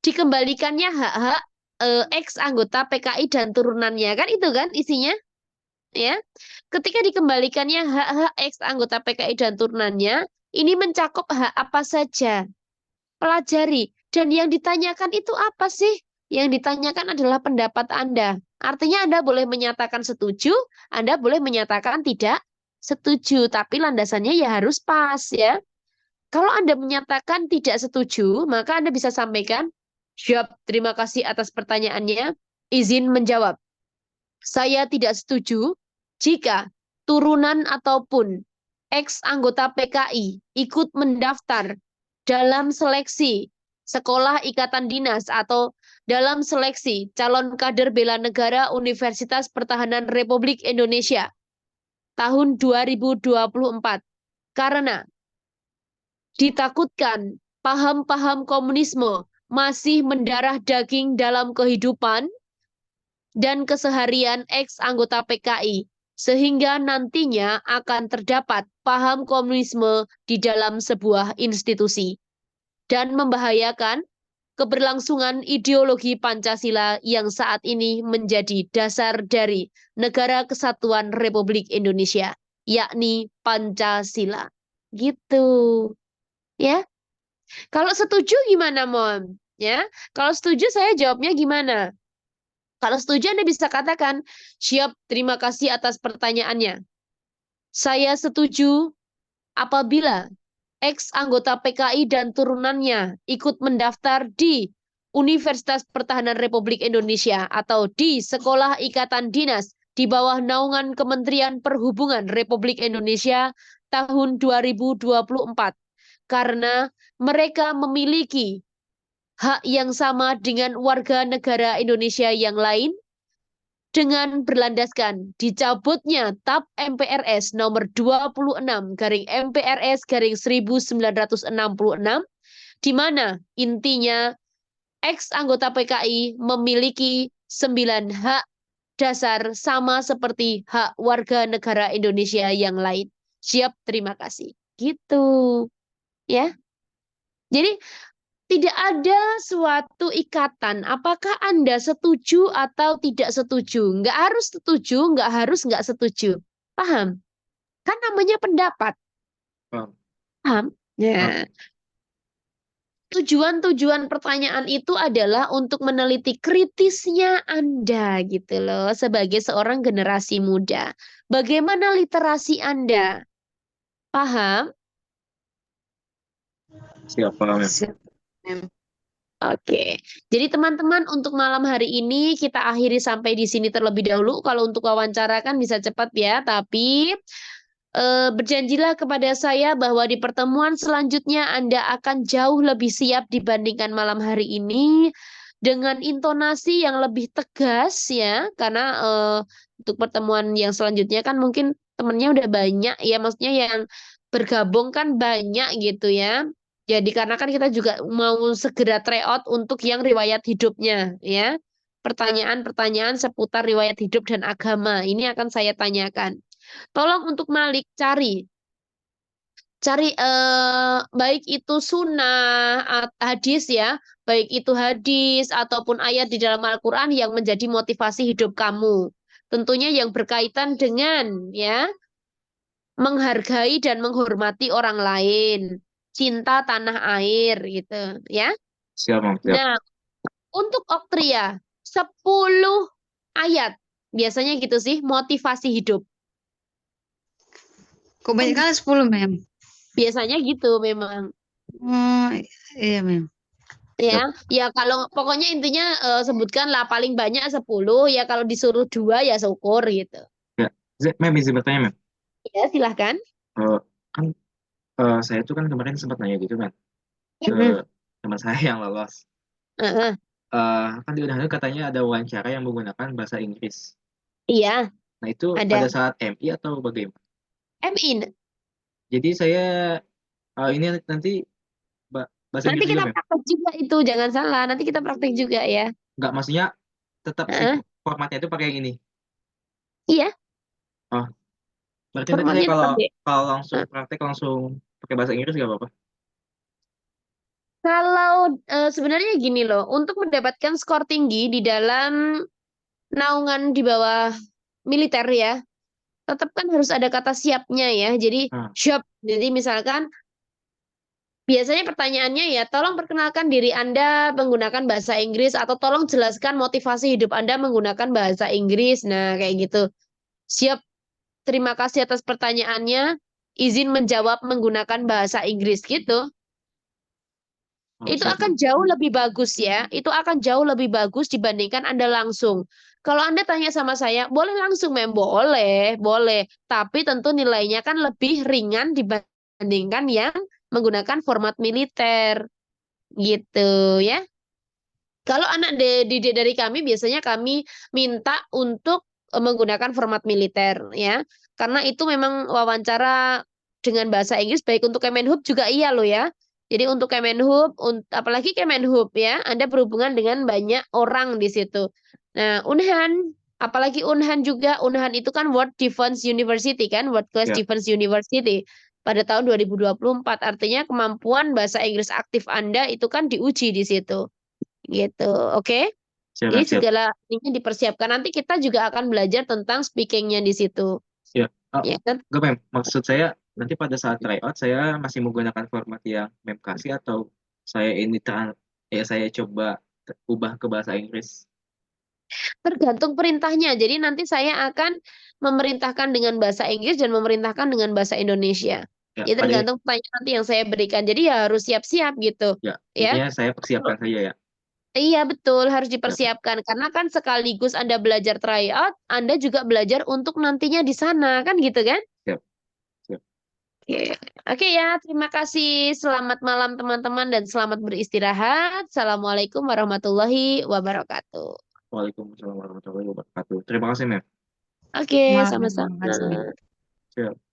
Dikembalikannya hak-hak ex anggota PKI dan turunannya, kan itu kan isinya, ya. Ketika dikembalikannya hak-hak ex anggota PKI dan turunannya, ini mencakup hak apa saja. Pelajari. Dan yang ditanyakan itu apa sih? Yang ditanyakan adalah pendapat Anda. Artinya Anda boleh menyatakan setuju, Anda boleh menyatakan tidak setuju, tapi landasannya ya harus pas ya. Kalau Anda menyatakan tidak setuju, maka Anda bisa sampaikan, siap, terima kasih atas pertanyaannya, izin menjawab. Saya tidak setuju jika turunan ataupun ex anggota PKI ikut mendaftar dalam seleksi sekolah ikatan dinas atau dalam seleksi calon kader bela negara Universitas Pertahanan Republik Indonesia tahun 2024 karena ditakutkan paham-paham komunisme masih mendarah daging dalam kehidupan dan keseharian ex anggota PKI, sehingga nantinya akan terdapat paham komunisme di dalam sebuah institusi dan membahayakan keberlangsungan ideologi Pancasila yang saat ini menjadi dasar dari Negara Kesatuan Republik Indonesia, yakni Pancasila. Gitu. Ya. Kalau setuju gimana, Mom? Ya. Kalau setuju saya jawabnya gimana? Kalau setuju Anda bisa katakan, siap, terima kasih atas pertanyaannya. Saya setuju apabila ex anggota PKI dan turunannya ikut mendaftar di Universitas Pertahanan Republik Indonesia atau di Sekolah Ikatan Dinas di bawah naungan Kementerian Perhubungan Republik Indonesia tahun 2024 karena mereka memiliki hak yang sama dengan warga negara Indonesia yang lain dengan berlandaskan dicabutnya TAP MPRS nomor 26 garing MPRS garing 1966 di mana intinya ex anggota PKI memiliki 9 hak dasar sama seperti hak warga negara Indonesia yang lain. Siap, terima kasih. Gitu. Ya. Jadi tidak ada suatu ikatan. Apakah Anda setuju atau tidak setuju? Nggak harus setuju, nggak harus nggak setuju. Paham? Kan namanya pendapat. Paham. Paham? Paham. Ya. Tujuan-tujuan pertanyaan itu adalah untuk meneliti kritisnya Anda gitu loh, sebagai seorang generasi muda. Bagaimana literasi Anda? Paham? Siap, paham ya. Siap. Oke, jadi teman-teman untuk malam hari ini kita akhiri sampai di sini terlebih dahulu. Kalau untuk wawancara kan bisa cepat ya, tapi berjanjilah kepada saya bahwa di pertemuan selanjutnya Anda akan jauh lebih siap dibandingkan malam hari ini dengan intonasi yang lebih tegas ya, karena untuk pertemuan yang selanjutnya kan mungkin temennya udah banyak ya, maksudnya yang bergabung kan banyak gitu ya. Jadi karena kan kita juga mau segera tryout untuk yang riwayat hidupnya ya. Pertanyaan-pertanyaan seputar riwayat hidup dan agama ini akan saya tanyakan. Tolong untuk Malik cari Cari baik itu sunnah, hadis ya, baik itu hadis ataupun ayat di dalam Al-Quran yang menjadi motivasi hidup kamu. Tentunya yang berkaitan dengan ya menghargai dan menghormati orang lain, cinta tanah air gitu ya. Siap, Mam. Siap. Nah, untuk Oktria 10 ayat biasanya gitu sih motivasi hidup. Kok banyak kali 10, Mem? Biasanya gitu memang. Oh, iya, Mem. Ya, ya kalau pokoknya intinya sebutkanlah paling banyak 10 ya kalau disuruh 2 ya syukur gitu. Ya. Mem, izin bertanya, Mem. Ya, silahkan. Eh, kan saya tuh kan kemarin sempat nanya gitu kan ke Mm-mm. teman saya yang lolos. Heeh. Kan di undangan katanya ada wawancara yang menggunakan bahasa Inggris. Iya, Nah, itu ada pada saat MI atau bagaimana? MI. Jadi saya ini nanti bahasa Nanti Inggris juga, kita Mem. praktek juga itu, jangan salah. Nanti kita praktek juga ya. Nggak, maksudnya tetap si Heeh. formatnya itu pakai yang ini. Iya, Oh, berarti nanti saya formatnya kalau tetap deh. kalau langsung praktek langsung pakai bahasa Inggris nggak apa-apa? Kalau sebenarnya gini loh, untuk mendapatkan skor tinggi di dalam naungan di bawah militer ya, tetap kan harus ada kata siapnya ya. Jadi Nah, siap. Jadi misalkan biasanya pertanyaannya ya, tolong perkenalkan diri Anda menggunakan bahasa Inggris atau tolong jelaskan motivasi hidup Anda menggunakan bahasa Inggris. Nah, kayak gitu. Siap, terima kasih atas pertanyaannya. Izin menjawab menggunakan bahasa Inggris gitu. oh, Itu siap, akan Mem. jauh lebih bagus ya. Itu akan jauh lebih bagus dibandingkan Anda langsung. Kalau Anda tanya sama saya, boleh langsung, Mem? Boleh, boleh. Tapi tentu nilainya kan lebih ringan dibandingkan yang menggunakan format militer. Gitu ya. Kalau anak didik dari kami biasanya kami minta untuk menggunakan format militer ya. Karena itu memang wawancara dengan bahasa Inggris baik untuk Kemenhub juga iya loh ya. Jadi untuk Kemenhub, apalagi Kemenhub ya, Anda berhubungan dengan banyak orang di situ. Nah, Unhan, apalagi Unhan juga, Unhan itu kan World Defense University kan, World Class Ya, Defense University pada tahun 2024. Artinya kemampuan bahasa Inggris aktif Anda itu kan diuji di situ. Gitu, oke? siap, Jadi Mem. Siap. segala ini dipersiapkan. Nanti kita juga akan belajar tentang speakingnya di situ. Ya. Oh, Ya kan? enggak, Mem. Maksud saya nanti pada saat tryout saya masih menggunakan format yang Mem kasih atau saya ini saya coba ubah ke bahasa Inggris. Tergantung perintahnya. Jadi nanti saya akan memerintahkan dengan bahasa Inggris dan memerintahkan dengan bahasa Indonesia. Ya, Ya pada tergantung pertanyaan nanti yang saya berikan. Jadi ya harus siap-siap gitu. ya Ya. intinya saya persiapkan saja ya. Iya betul, harus Ya, dipersiapkan. Karena kan sekaligus Anda belajar tryout, Anda juga belajar untuk nantinya di sana. Kan gitu kan? siap, siap. Oke, oke ya, terima kasih. Selamat malam teman-teman dan selamat beristirahat. Assalamualaikum warahmatullahi wabarakatuh. Waalaikumsalam warahmatullahi wabarakatuh. Terima kasih, Mem. Oke, Maaf, Mem. sama-sama. Makasih. Siap.